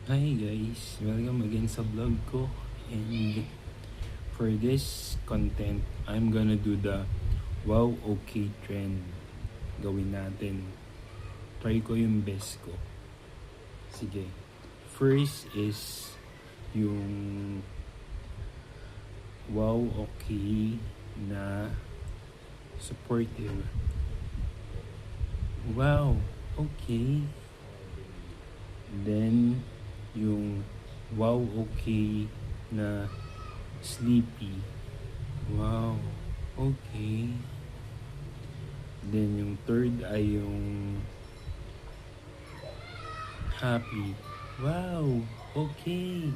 Hi guys, welcome again sa vlog ko. And for this content, I'm gonna do the wow okay trend. Gawin natin. Try ko yung best ko. Sige. First is yung wow okay na supportive. Wow, okay. Then yung wow okay na sleepy. Wow, okay. Then yung third ay yung happy. Wow, okay.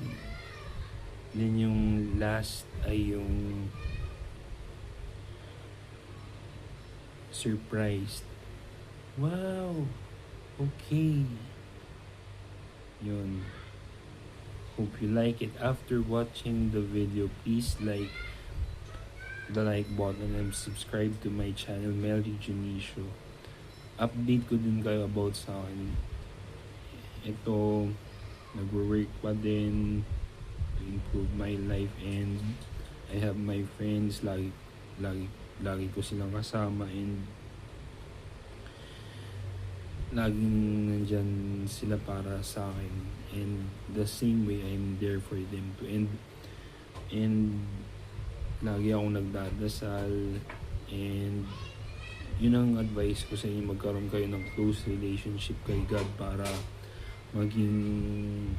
Then yung last ay yung surprised. Wow, okay. Yun. Hope you like it. After watching the video, please like the like button and subscribe to my channel, Melly Junicio. Update ko din kayo about sa akin. Ito, nagwo-work pa din to improve my life, and I have my friends. Lagi ko silang kasama, and laging nandyan sila para sa akin, and the same way I'm there for them too. And lagi akong nagdadasal, and yun ang advice ko sa inyo, magkaroon kayo ng close relationship kay God para maging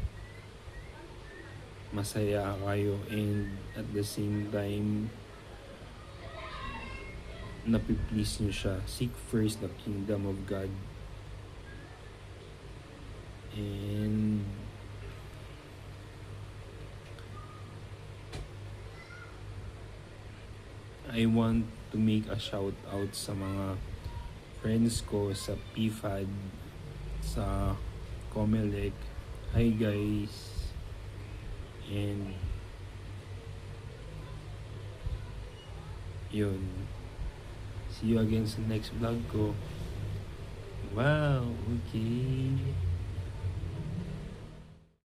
masaya kayo, and at the same time napiplease nyo siya. Seek first the kingdom of God, and I want to make a shout out sa mga friends ko sa PFAD, sa Comelec. Hi guys. And yun. See you again sa next vlog ko. Wow, okay.